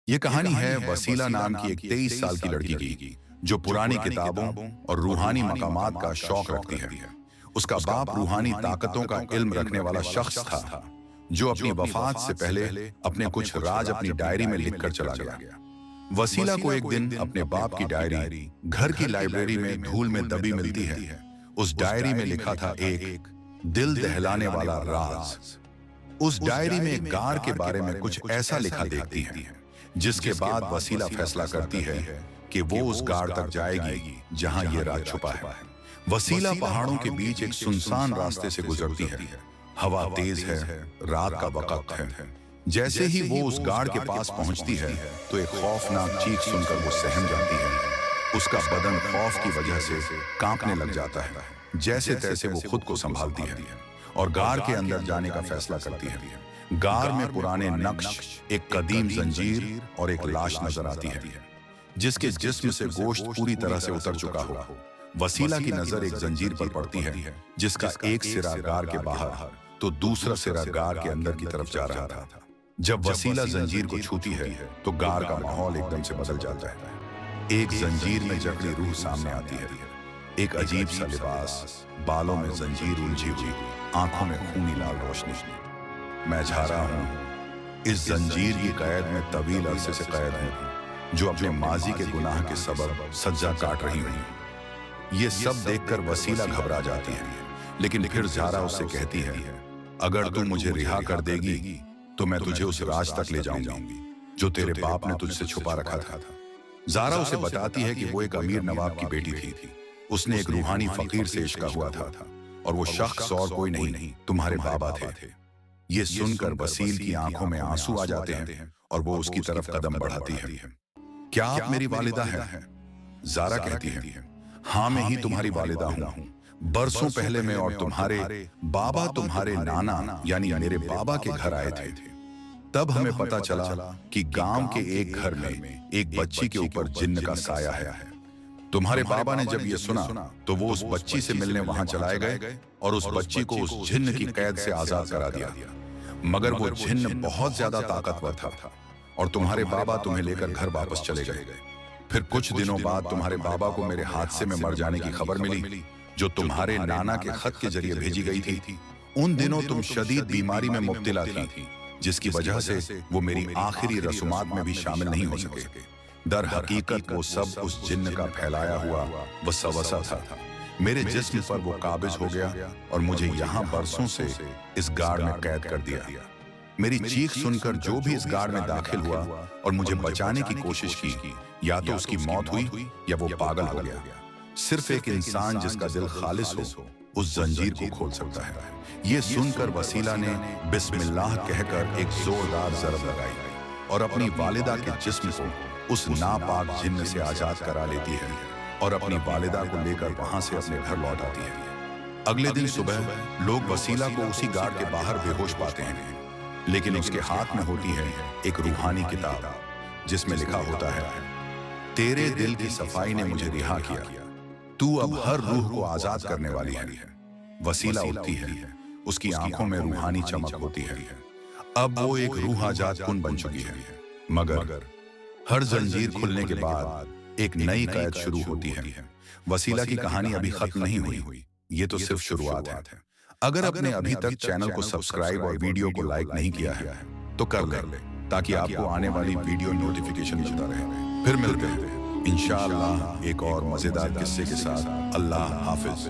یہ کہانی ہے وسیلہ نام کی ایک 23 سال کی لڑکی کی جو پرانی کتابوں اور روحانی مقامات کا شوق رکھتی ہے۔ اس کا باپ روحانی طاقتوں کا علم رکھنے والا شخص تھا جو اپنی وفات سے پہلے اپنے کچھ راز اپنی ڈائری میں لکھ کر چلا گیا۔ وسیلہ کو ایک دن اپنے باپ کی ڈائری گھر کی لائبریری میں دھول میں دبی ملتی ہے۔ اس ڈائری میں لکھا تھا ایک دل دہلانے والا راز۔ اس ڈائری میں ایک غار کے بارے میں کچھ ایسا لکھا دیکھتی ہے جس کے بعد وسیلہ فیصلہ کرتی ہے کہ وہ اس غار تک جائے گی جہاں یہ راز چھپا ہے۔ وسیلہ پہاڑوں کے بیچ ایک سنسان راستے سے گزرتی ہے۔ ہوا تیز ہے، رات کا وقت ہے۔ جیسے ہی وہ اس غار کے پاس پہنچتی ہے تو ایک خوفناک چیخ سن کر وہ سہم جاتی ہے۔ اس کا بدن خوف کی وجہ سے کانپنے لگ جاتا ہے۔ جیسے تیسے وہ خود کو سنبھالتی ہے اور غار کے اندر جانے کا فیصلہ کرتی ہے۔ غار میں پرانے نقش، ایک قدیم زنجیر اور ایک لاش نظر آتی ہے جس کے جسم سے گوشت پوری طرح سے اتر چکا ہو۔ وسیلہ کی نظر ایک زنجیر پر پڑتی ہے جس کا ایک سرا غار کے باہر تو دوسرا سرا غار کے اندر کی طرف جا رہا تھا۔ جب وسیلہ زنجیر کو چھوتی ہے تو غار کا ماحول ایک دم سے بدل جاتا ہے۔ ایک زنجیر میں جکڑی روح سامنے آتی ہے، ایک عجیب سا لباس، بالوں میں زنجیر الجھی ہوئی، آنکھوں میں خونی لال روشنی۔ میں جا رہا ہوں، اس زنجیر کی قید میں طویل عرصے سے قید ہوں، جو اپنے ماضی کے گناہ کے سبب سزا کاٹ رہی ہوں۔ یہ سب دیکھ کر وسیلہ گھبرا جاتی ہے، لیکن پھر زہرا اس سے کہتی ہے، اگر تم مجھے رہا کر دے گی تو میں تجھے اس راز تک لے جاؤں گی جو تیرے باپ نے تجھ سے چھپا رکھا تھا۔ زہرا اسے بتاتی ہے کہ وہ ایک امیر نواب کی بیٹی تھی۔ اس نے ایک روحانی فقیر سے عشق ہوا تھا اور وہ شخص اور کوئی نہیں، تمہارے بابا تھے۔ یہ سن کر وسیل کی آنکھوں میں آنسو آ جاتے ہیں اور وہ اس کی طرف قدم بڑھاتی ہے۔ کیا آپ میری والدہ ہیں؟ زہرا کہتی ہے، ہاں میں ہی تمہاری والدہ ہوں۔ برسوں پہلے میں اور تمہارے بابا تمہارے نانا یعنی میرے بابا کے گھر آئے تھے۔ تب ہمیں پتا چلا کہ گاؤں کے ایک گھر میں ایک بچی کے اوپر جن کا سایہ ہے۔ تمہارے بابا نے جب یہ سنا تو وہ اس بچی سے ملنے وہاں چلائے گئے اور اس بچی کو اس جن کی قید سے آزاد کرا دیا۔ مگر وہ جن بہت زیادہ طاقتور تھا اور تمہارے بابا تمہیں لے کر گھر واپس چلے گئے۔ پھر کچھ دنوں بعد تمہارے بابا کو میرے حادثے میں مر جانے کی خبر ملی جو تمہارے نانا کے خط کے ذریعے بھیجی گئی تھی۔ ان دنوں تم شدید بیماری میں مبتلا تھی جس کی وجہ سے وہ میری آخری رسومات میں بھی شامل نہیں ہو سکے۔ در حقیقت وہ سب اس جن کا پھیلایا ہوا وسوسہ تھا۔ میرے جسم پر وہ قابض ہو گیا اور مجھے یہاں برسوں سے اس غار میں قید کر دیا۔ میری چیخ سن کر جو بھی اس غار میں داخل ہوا اور مجھے بچانے کی کوشش کی، یا تو اس کی موت ہوئی یا وہ پاگل ہو گیا۔ صرف ایک انسان جس کا دل خالص ہو اس زنجیر کو کھول سکتا ہے۔ یہ سن کر وسیلہ نے بسم اللہ کہہ کر ایک زوردار ضرب لگائی اور اپنی والدہ کے جسم کو اس ناپاک جن سے آزاد کرا لیتی ہے اور اپنی والدہ کو لے کر وہاں سے اپنے گھر لوٹ آتی ہے۔ اگلے دن صبح لوگ وسیلہ کو اسی غار کے باہر بے ہوش پاتے ہیں، لیکن اس کے ہاتھ میں ہوتی ہے ایک روحانی کتاب جس میں لکھا ہوتا ہے، تیرے دل کی صفائی نے مجھے رہا کیا، تو اب ہر روح کو آزاد کرنے والی ہے۔ وسیلہ اٹھتی ہے، اس کی آنکھوں میں روحانی چمک ہوتی ہے۔ اب وہ ایک روح آزاد کن بن چکی ہے، مگر ہر زنجیر کھلنے کے بعد ایک نئی قید شروع ہوتی ہے۔ وسیلہ کی کہانی ابھی ختم نہیں ہوئی، یہ تو صرف شروعات ہے۔ اگر آپ نے ابھی تک چینل کو سبسکرائب اور ویڈیو کو لائک نہیں کیا ہے تو کر لیں تاکہ آپ کو آنے والی ویڈیو نوٹیفیکیشن ملتا رہے۔ پھر ملتے ہیں انشاءاللہ ایک اور مزیدار قصے کے ساتھ۔ اللہ حافظ۔